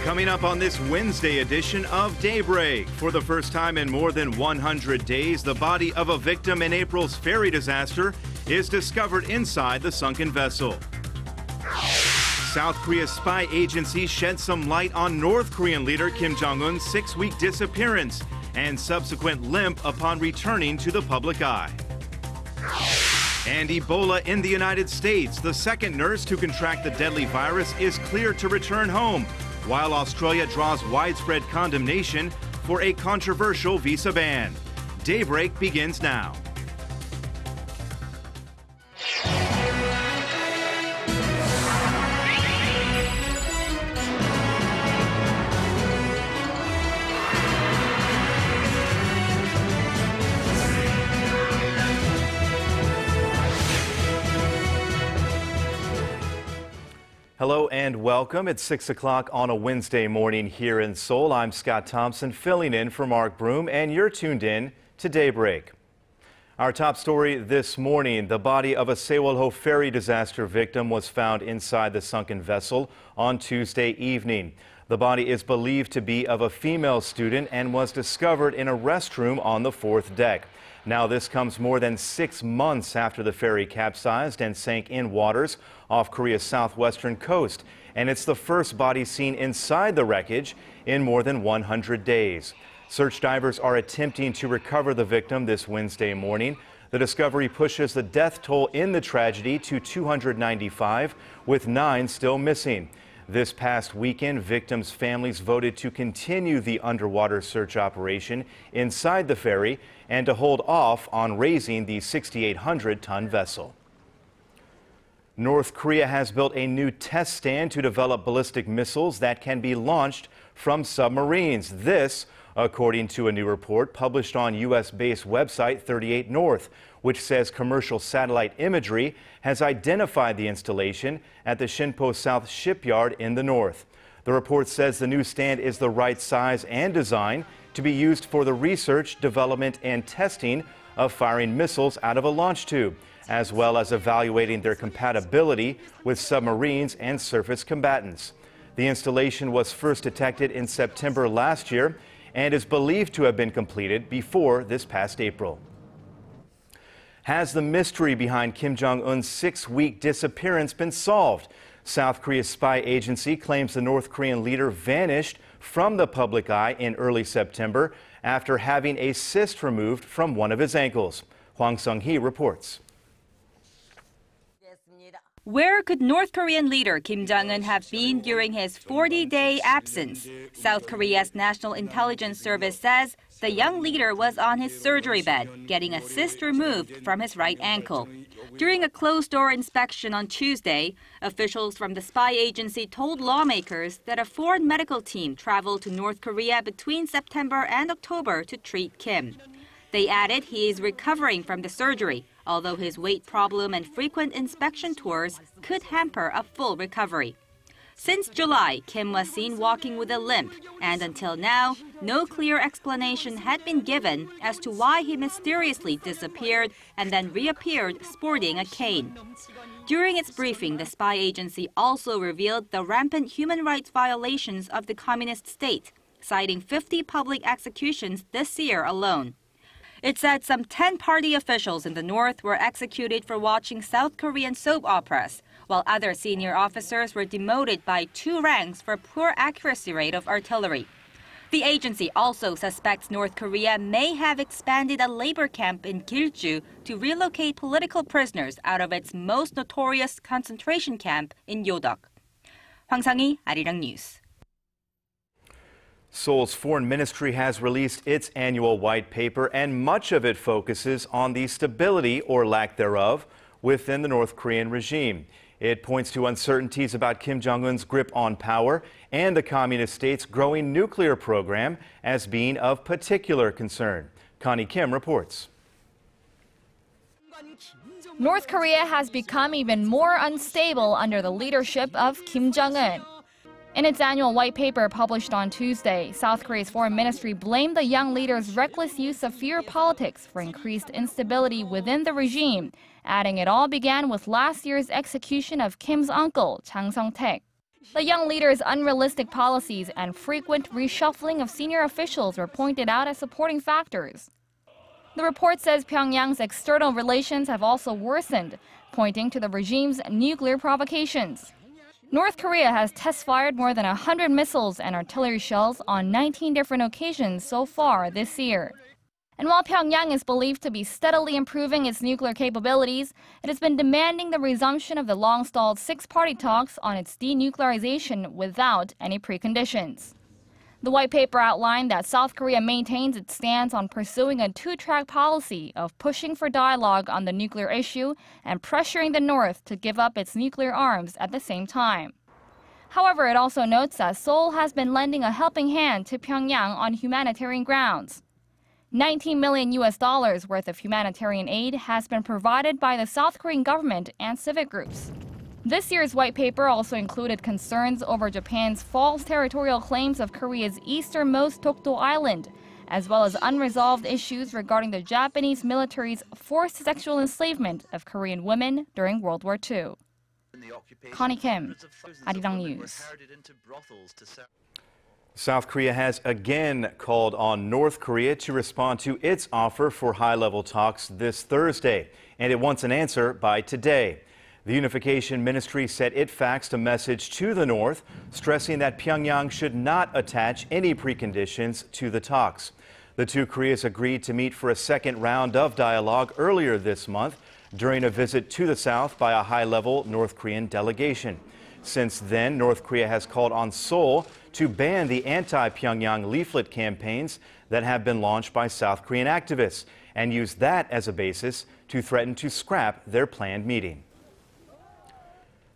Coming up on this Wednesday edition of Daybreak, for the first time in more than 100 days, the body of a victim in April's ferry disaster is discovered inside the sunken vessel. South Korea's spy agency shed some light on North Korean leader Kim Jong-un's 6-week disappearance and subsequent limp upon returning to the public eye. And Ebola in the United States. The second nurse to contract the deadly virus is cleared to return home, while Australia draws widespread condemnation for a controversial visa ban. Daybreak begins now. Hello and welcome. It's 6 o'clock on a Wednesday morning here in Seoul. I'm Scott Thompson filling in for Mark Broome, and you're tuned in to Daybreak. Our top story this morning, the body of a Sewol-ho ferry disaster victim was found inside the sunken vessel on Tuesday evening. The body is believed to be of a female student and was discovered in a restroom on the 4th deck. Now, this comes more than 6 months after the ferry capsized and sank in waters off Korea's southwestern coast, and it's the first body seen inside the wreckage in more than 100 days. Search divers are attempting to recover the victim this Wednesday morning. The discovery pushes the death toll in the tragedy to 295, with 9 still missing. This past weekend, victims' families voted to continue the underwater search operation inside the ferry and to hold off on raising the 6,800-ton vessel. North Korea has built a new test stand to develop ballistic missiles that can be launched from submarines. This, according to a new report published on U.S.-based website 38 North, which says commercial satellite imagery has identified the installation at the Sinpo South shipyard in the north. The report says the new stand is the right size and design to be used for the research, development, and testing of firing missiles out of a launch tube, as well as evaluating their compatibility with submarines and surface combatants. The installation was first detected in September last year and is believed to have been completed before this past April. Has the mystery behind Kim Jong-un's 6-week disappearance been solved? South Korea's spy agency claims the North Korean leader vanished from the public eye in early September after having a cyst removed from one of his ankles. Hwang Sung-hee reports. Where could North Korean leader Kim Jong-un have been during his 40-day absence? South Korea's National Intelligence Service says the young leader was on his surgery bed, getting a cyst removed from his right ankle. During a closed-door inspection on Tuesday, officials from the spy agency told lawmakers that a foreign medical team traveled to North Korea between September and October to treat Kim. They added he is recovering from the surgery, although his weight problem and frequent inspection tours could hamper a full recovery. Since July, Kim was seen walking with a limp, and until now, no clear explanation had been given as to why he mysteriously disappeared and then reappeared sporting a cane. During its briefing, the spy agency also revealed the rampant human rights violations of the communist state, citing 50 public executions this year alone. It said some 10 party officials in the north were executed for watching South Korean soap operas, while other senior officers were demoted by 2 ranks for poor accuracy rate of artillery. The agency also suspects North Korea may have expanded a labor camp in Gilju to relocate political prisoners out of its most notorious concentration camp in Yodok. Hwang Sang-hee, Arirang News. Seoul's foreign ministry has released its annual white paper, and much of it focuses on the stability or lack thereof within the North Korean regime. It points to uncertainties about Kim Jong-un's grip on power and the communist state's growing nuclear program as being of particular concern. Connie Kim reports. North Korea has become even more unstable under the leadership of Kim Jong-un. In its annual white paper published on Tuesday, South Korea's foreign ministry blamed the young leader's reckless use of fear politics for increased instability within the regime, adding it all began with last year's execution of Kim's uncle, Jang Sung-taek. The young leader's unrealistic policies and frequent reshuffling of senior officials were pointed out as supporting factors. The report says Pyongyang's external relations have also worsened, pointing to the regime's nuclear provocations. North Korea has test-fired more than 100 missiles and artillery shells on 19 different occasions so far this year. And while Pyongyang is believed to be steadily improving its nuclear capabilities, it has been demanding the resumption of the long-stalled six-party talks on its denuclearization without any preconditions. The white paper outlined that South Korea maintains its stance on pursuing a two-track policy of pushing for dialogue on the nuclear issue and pressuring the North to give up its nuclear arms at the same time. However, it also notes that Seoul has been lending a helping hand to Pyongyang on humanitarian grounds. $19 million worth of humanitarian aid has been provided by the South Korean government and civic groups. This year's white paper also included concerns over Japan's false territorial claims of Korea's easternmost Dokdo Island, as well as unresolved issues regarding the Japanese military's forced sexual enslavement of Korean women during World War II. Connie Kim, Arirang News. South Korea has again called on North Korea to respond to its offer for high-level talks this Thursday, and it wants an answer by today. The Unification Ministry said it faxed a message to the North, stressing that Pyongyang should not attach any preconditions to the talks. The two Koreas agreed to meet for a second round of dialogue earlier this month during a visit to the South by a high-level North Korean delegation. Since then, North Korea has called on Seoul to ban the anti-Pyongyang leaflet campaigns that have been launched by South Korean activists and use that as a basis to threaten to scrap their planned meeting.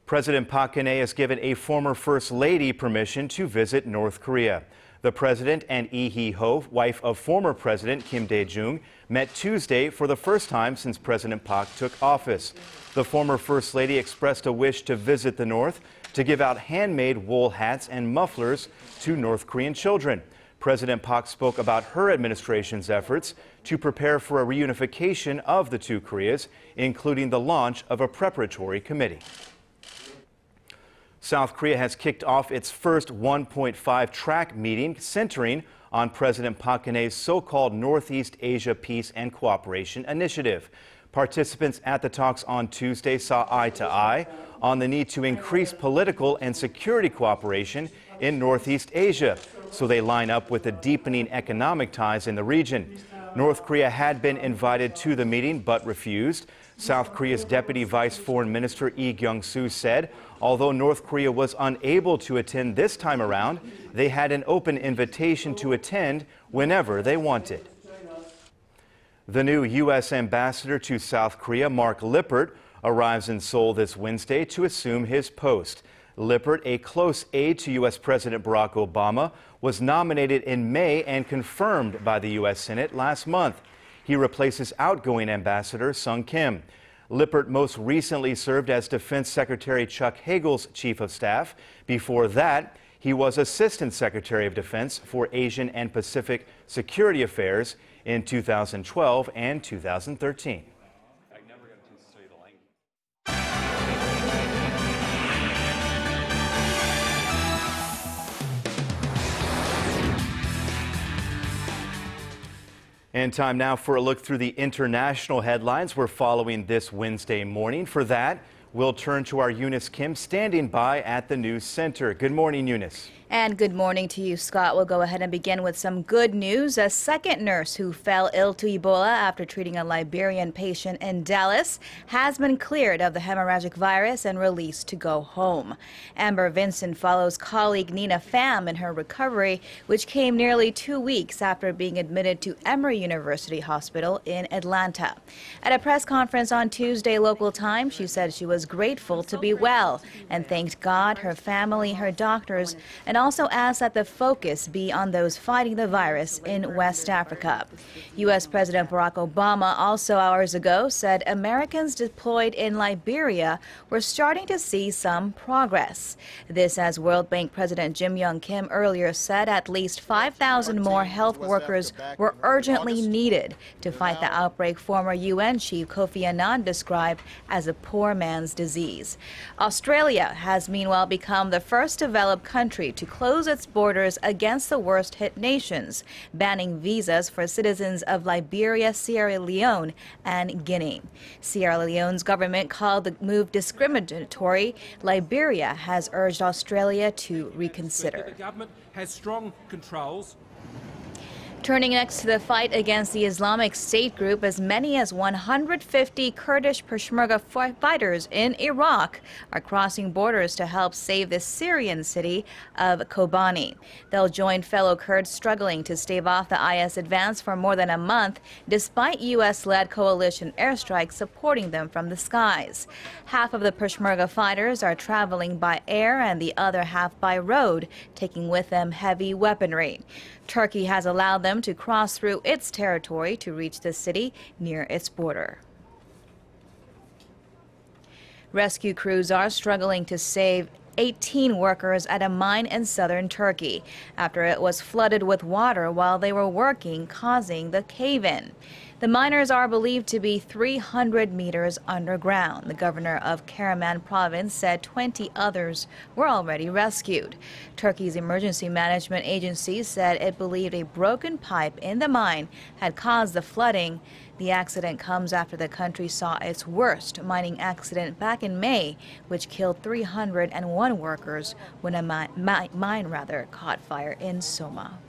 President Park Geun-hye has given a former First Lady permission to visit North Korea. The president and Lee Hee-ho, wife of former President Kim Dae-jung, met Tuesday for the first time since President Park took office. The former First Lady expressed a wish to visit the North to give out handmade wool hats and mufflers to North Korean children. President Park spoke about her administration's efforts to prepare for a reunification of the two Koreas, including the launch of a preparatory committee. South Korea has kicked off its first 1.5-track meeting centering on President Park Geun-hye's so-called Northeast Asia Peace and Cooperation Initiative. Participants at the talks on Tuesday saw eye to eye on the need to increase political and security cooperation in Northeast Asia, so they line up with the deepening economic ties in the region. North Korea had been invited to the meeting but refused. South Korea's Deputy Vice Foreign Minister Lee Kyung-soo said, although North Korea was unable to attend this time around, they had an open invitation to attend whenever they wanted. The new U.S. ambassador to South Korea, Mark Lippert, arrives in Seoul this Wednesday to assume his post. Lippert, a close aide to U.S. President Barack Obama, was nominated in May and confirmed by the U.S. Senate last month. He replaces outgoing Ambassador Sung Kim. Lippert most recently served as Defense Secretary Chuck Hagel's Chief of Staff. Before that, he was Assistant Secretary of Defense for Asian and Pacific Security Affairs in 2012 and 2013. And time now for a look through the international headlines we're following this Wednesday morning. For that, we'll turn to our Eunice Kim standing by at the news center. Good morning, Eunice. And good morning to you, Scott. We'll go ahead and begin with some good news. A second nurse who fell ill to Ebola after treating a Liberian patient in Dallas has been cleared of the hemorrhagic virus and released to go home. Amber Vincent follows colleague Nina Pham in her recovery, which came nearly 2 weeks after being admitted to Emory University Hospital in Atlanta. At a press conference on Tuesday local time, she said she was grateful to be well and thanked God, her family, her doctors, and and also asked that the focus be on those fighting the virus in West Africa. U.S. President Barack Obama also hours ago said Americans deployed in Liberia were starting to see some progress. This as World Bank President Kim earlier said at least 5,000 more health workers were urgently needed to fight the outbreak former UN chief Kofi Annan described as a poor man's disease. Australia has meanwhile become the first developed country to close its borders against the worst-hit nations, banning visas for citizens of Liberia, Sierra Leone, and Guinea. Sierra Leone's government called the move discriminatory. Liberia has urged Australia to reconsider. The government has strong controls. Turning next to the fight against the Islamic State group, as many as 150 Kurdish Peshmerga fighters in Iraq are crossing borders to help save the Syrian city of Kobani. They'll join fellow Kurds struggling to stave off the IS advance for more than a month, despite U.S.-led coalition airstrikes supporting them from the skies. Half of the Peshmerga fighters are traveling by air and the other half by road, taking with them heavy weaponry. Turkey has allowed them to cross through its territory to reach the city near its border. Rescue crews are struggling to save 18 workers at a mine in southern Turkey after it was flooded with water while they were working, causing the cave-in. The miners are believed to be 300 meters underground. The governor of Karaman province said 20 others were already rescued. Turkey's emergency management agency said it believed a broken pipe in the mine had caused the flooding. The accident comes after the country saw its worst mining accident back in May, which killed 301 workers when a mine caught fire in Soma.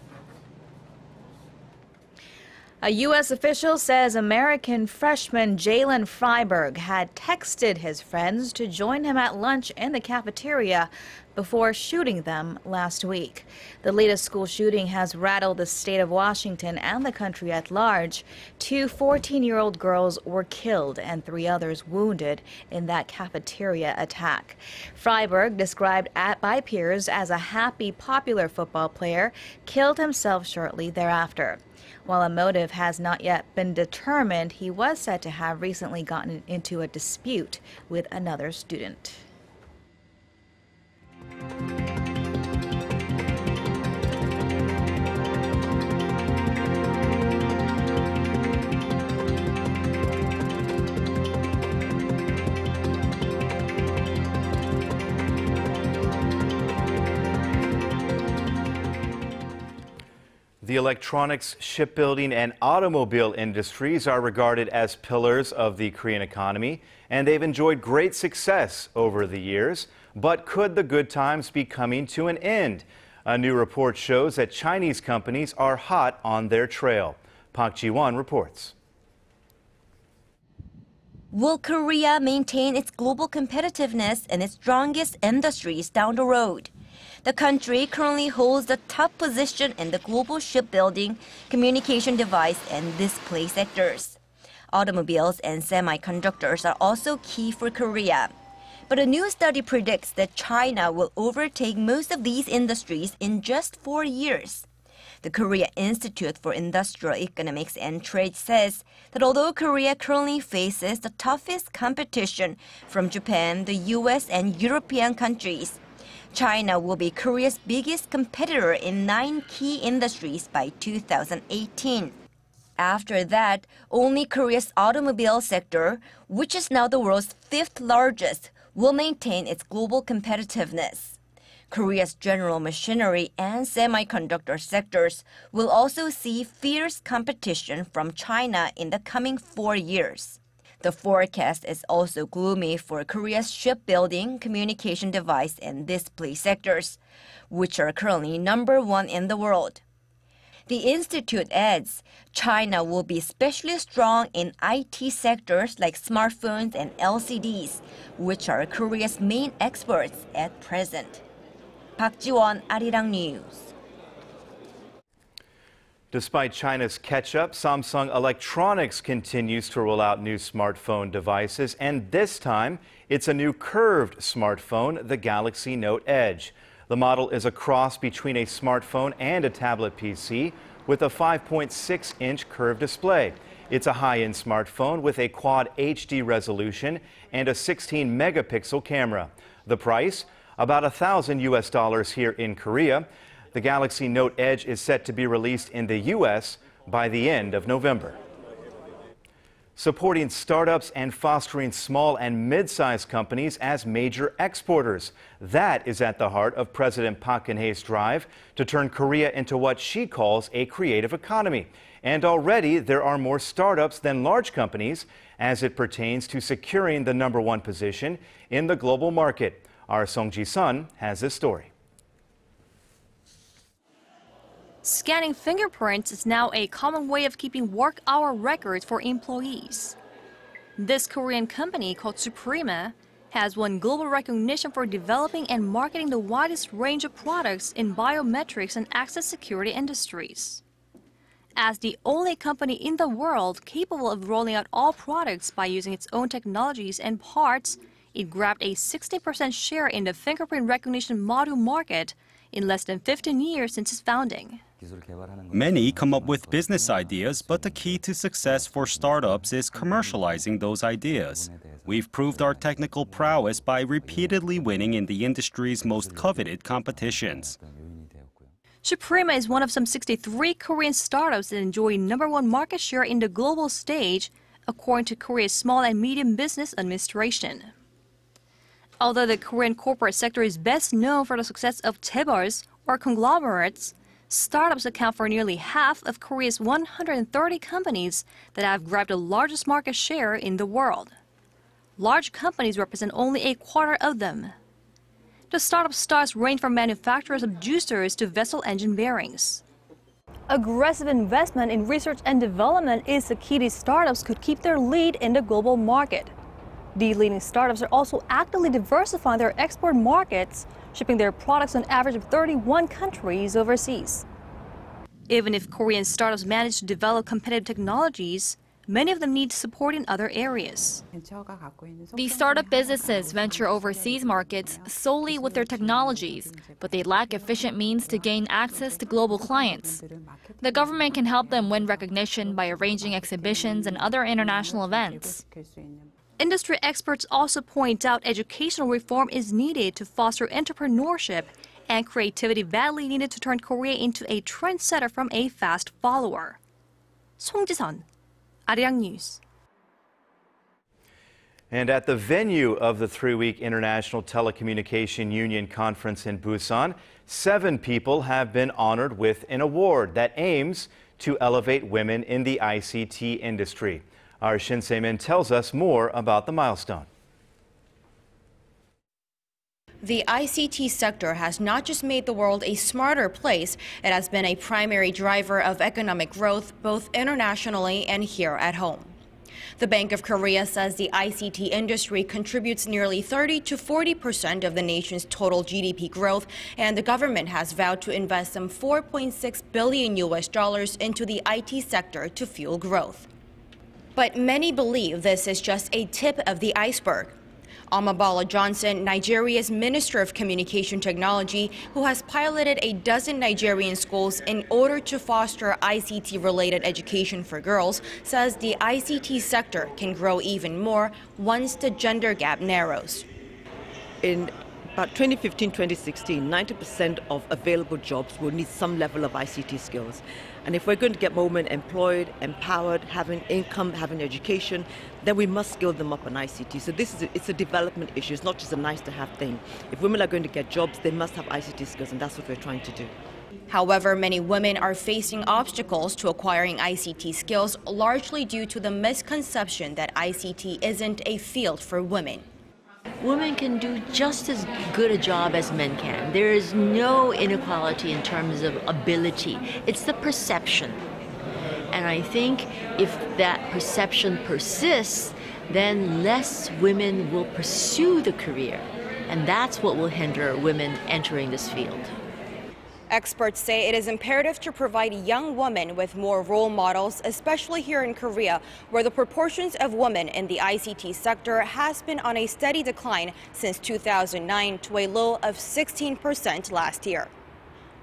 A U.S. official says American freshman Jalen Freiberg had texted his friends to join him at lunch in the cafeteria before shooting them last week. The latest school shooting has rattled the state of Washington and the country at large. 2 14-year-old girls were killed and 3 others wounded in that cafeteria attack. Freiberg, described by peers as a happy, popular football player, killed himself shortly thereafter. While a motive has not yet been determined, he was said to have recently gotten into a dispute with another student. The electronics, shipbuilding, and automobile industries are regarded as pillars of the Korean economy, and they've enjoyed great success over the years. But could the good times be coming to an end? A new report shows that Chinese companies are hot on their trail. Park Ji-won reports. Will Korea maintain its global competitiveness in its strongest industries down the road? The country currently holds the top position in the global shipbuilding, communication device, and display sectors. Automobiles and semiconductors are also key for Korea. But a new study predicts that China will overtake most of these industries in just 4 years. The Korea Institute for Industrial Economics and Trade says that although Korea currently faces the toughest competition from Japan, the US, and European countries, China will be Korea's biggest competitor in 9 key industries by 2018. After that, only Korea's automobile sector, which is now the world's 5th largest, will maintain its global competitiveness. Korea's general machinery and semiconductor sectors will also see fierce competition from China in the coming 4 years. The forecast is also gloomy for Korea's shipbuilding, communication device, and display sectors, which are currently #1 in the world. The institute adds China will be especially strong in IT sectors like smartphones and LCDs, which are Korea's main exports at present. Park Ji-won, Arirang News. Despite China's catch-up, Samsung Electronics continues to roll out new smartphone devices, and this time it's a new curved smartphone, the Galaxy Note Edge. The model is a cross between a smartphone and a tablet PC with a 5.6-inch curved display. It's a high-end smartphone with a quad HD resolution and a 16-megapixel camera. The price? About $1,000 here in Korea. The Galaxy Note Edge is set to be released in the U.S. by the end of November. Supporting startups and fostering small and mid-sized companies as major exporters. That is at the heart of President Park Geun-hye's drive to turn Korea into what she calls a creative economy. And already there are more startups than large companies as it pertains to securing the #1 position in the global market. Our Song Ji-sun has this story. Scanning fingerprints is now a common way of keeping work hour records for employees. This Korean company called Suprema has won global recognition for developing and marketing the widest range of products in biometrics and access security industries. As the only company in the world capable of rolling out all products by using its own technologies and parts, it grabbed a 60% share in the fingerprint recognition module market in less than 15 years since its founding. Many come up with business ideas, but the key to success for startups is commercializing those ideas. We've proved our technical prowess by repeatedly winning in the industry's most coveted competitions. Suprema is one of some 63 Korean startups that enjoy #1 market share in the global stage, according to Korea's Small and Medium Business Administration. Although the Korean corporate sector is best known for the success of chaebols, or conglomerates, startups account for nearly half of Korea's 130 companies that have grabbed the largest market share in the world. Large companies represent only a quarter of them. The startup stars range from manufacturers of juicers to vessel engine bearings. Aggressive investment in research and development is the key to startups could keep their lead in the global market. The leading startups are also actively diversifying their export markets, shipping their products on average of 31 countries overseas. Even if Korean startups manage to develop competitive technologies, many of them need support in other areas. These startup businesses venture overseas markets solely with their technologies, but they lack efficient means to gain access to global clients. The government can help them win recognition by arranging exhibitions and other international events. Industry experts also point out educational reform is needed to foster entrepreneurship and creativity badly needed to turn Korea into a trendsetter from a fast follower. Song Ji-sun, Arirang News. And at the venue of the 3-week International Telecommunication Union Conference in Busan, 7 people have been honored with an award that aims to elevate women in the ICT industry. Our Shin Se-min tells us more about the milestone. The ICT sector has not just made the world a smarter place, it has been a primary driver of economic growth both internationally and here at home. The Bank of Korea says the ICT industry contributes nearly 30 to 40% of the nation's total GDP growth, and the government has vowed to invest some $4.6 billion into the IT sector to fuel growth. But many believe this is just a tip of the iceberg. Amabala Johnson, Nigeria's Minister of Communication Technology, who has piloted a dozen Nigerian schools in order to foster ICT-related education for girls, says the ICT sector can grow even more once the gender gap narrows. In about 2015-2016, 90% of available jobs will need some level of ICT skills. And if we're going to get more women employed, empowered, having income, having education, then we must skill them up on ICT. So it's a development issue. It's not just a nice-to-have thing. If women are going to get jobs, they must have ICT skills, and that's what we're trying to do. However, many women are facing obstacles to acquiring ICT skills, largely due to the misconception that ICT isn't a field for women. Women can do just as good a job as men can. There is no inequality in terms of ability. It's the perception. And I think if that perception persists, then less women will pursue the career. And that's what will hinder women entering this field. Experts say it is imperative to provide young women with more role models, especially here in Korea, where the proportions of women in the ICT sector has been on a steady decline since 2009 to a low of 16% last year.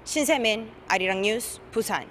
신세민, Arirang News, Busan.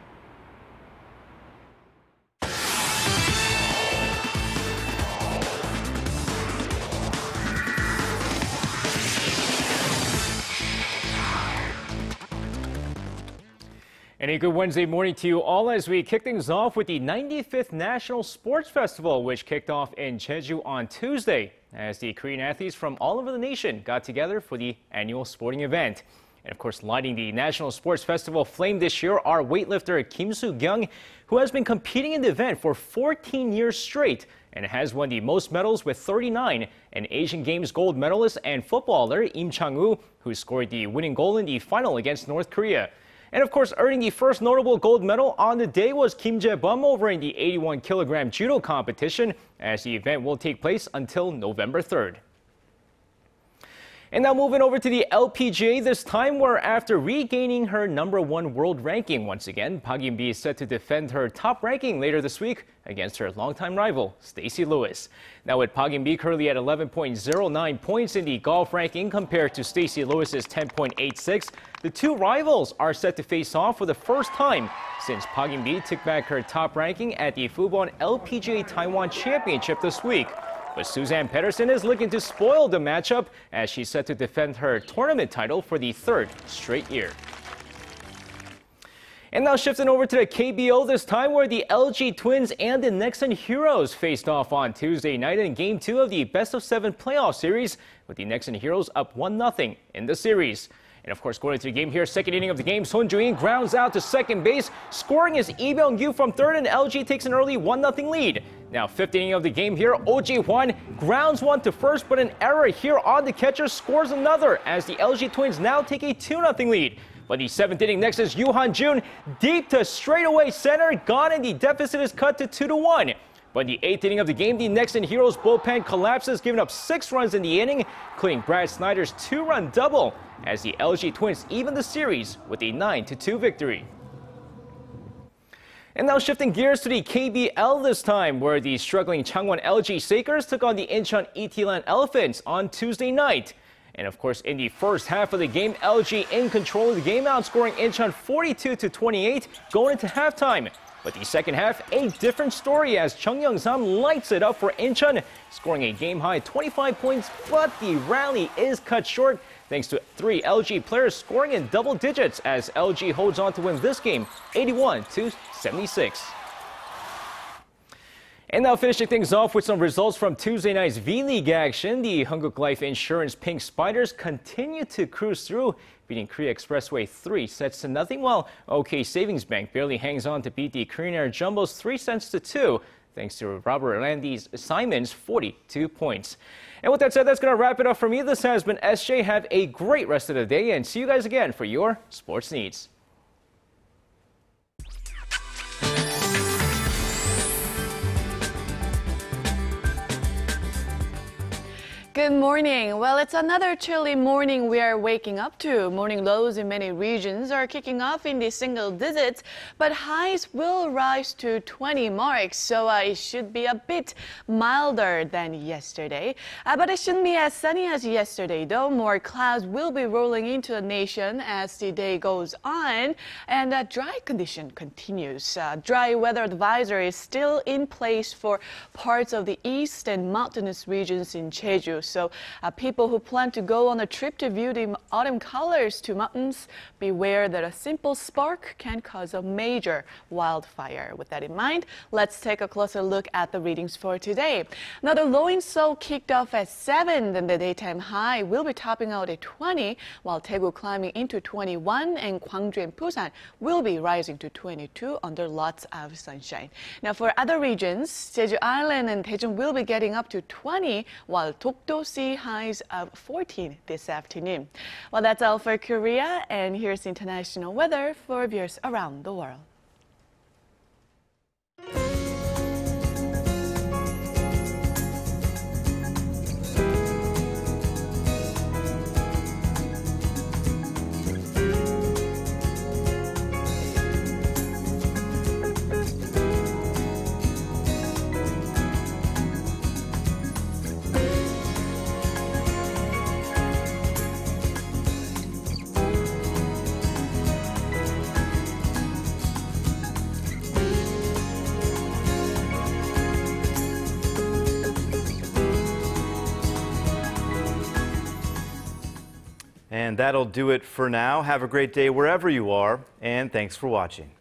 And a good Wednesday morning to you all as we kick things off with the 95th National Sports Festival, which kicked off in Jeju on Tuesday as the Korean athletes from all over the nation got together for the annual sporting event. And of course, lighting the National Sports Festival flame this year are weightlifter Kim Soo-kyung, who has been competing in the event for 14 years straight and has won the most medals with 39, and Asian Games gold medalist and footballer Im Chang-woo, who scored the winning goal in the final against North Korea. And of course, earning the first notable gold medal on the day was Kim Jae-bum over in the 81-kilogram judo competition, as the event will take place until November 3rd. And now moving over to the LPGA this time, where after regaining her #1 world ranking once again, Park In-bi is set to defend her top ranking later this week against her longtime rival, Stacey Lewis. Now with Park In-bi currently at 11.09 points in the golf ranking compared to Stacey Lewis's 10.86, the two rivals are set to face off for the first time since Park In-bi took back her top ranking at the Fubon LPGA Taiwan Championship this week. But Suzanne Pedersen is looking to spoil the matchup as she's set to defend her tournament title for the third straight year. And now shifting over to the KBO this time, where the LG Twins and the Nexen Heroes faced off on Tuesday night in Game 2 of the best-of-7 playoff series, with the Nexen Heroes up 1-0 in the series. And of course, going into the game here, second inning of the game, Son Joo-in grounds out to second base. Scoring is Lee Byung-gyu from third, and LG takes an early 1-0 lead. Now, fifth inning of the game here, Oh Ji-hwan grounds one to first, but an error here on the catcher scores another as the LG Twins now take a 2-0 lead. But the seventh inning next is Yoo Han-jun deep to straightaway center, gone, and the deficit is cut to 2-1. But in the eighth inning of the game, the Nexen Heroes bullpen collapses, giving up 6 runs in the inning, including Brad Snyder's 2-run double, as the LG Twins even the series with a 9-2 victory. And now shifting gears to the KBL this time, where the struggling Changwon LG Sakers took on the Incheon Itilan Elephants on Tuesday night. And of course, in the first half of the game, LG in control of the game, outscoring Incheon 42-28 going into halftime. But the second half, a different story as Chung Young-sam lights it up for Incheon, scoring a game-high 25 points, but the rally is cut short thanks to 3 LG players scoring in double digits as LG holds on to win this game 81-76. And now finishing things off with some results from Tuesday night's V-League action, the Hanguk Life Insurance Pink Spiders continue to cruise through, beating Korea Expressway 3-0, while OK Savings Bank barely hangs on to beat the Korean Air Jumbos 3-2, thanks to Robert Landy's Simon's 42 points. And with that said, that's going to wrap it up for me. This has been SJ. Have a great rest of the day, and see you guys again for your sports needs. Good morning. Well, it's another chilly morning we are waking up to. Morning lows in many regions are kicking off in the single digits, but highs will rise to 20 marks, so it should be a bit milder than yesterday. But it shouldn't be as sunny as yesterday, though. More clouds will be rolling into the nation as the day goes on, and a dry condition continues. Dry weather advisory is still in place for parts of the east and mountainous regions in Jeju. So people who plan to go on a trip to view the autumn colors to mountains, beware that a simple spark can cause a major wildfire. With that in mind, let's take a closer look at the readings for today. Now, the low in Seoul kicked off at 7, then the daytime high will be topping out at 20, while Daegu climbing into 21, and Gwangju and Busan will be rising to 22 under lots of sunshine. Now, for other regions, Jeju Island and Daejeon will be getting up to 20, while Dokdo see highs of 14 this afternoon. Well, that's all for Korea, and here's international weather for viewers around the world. And that'll do it for now. Have a great day wherever you are, and thanks for watching.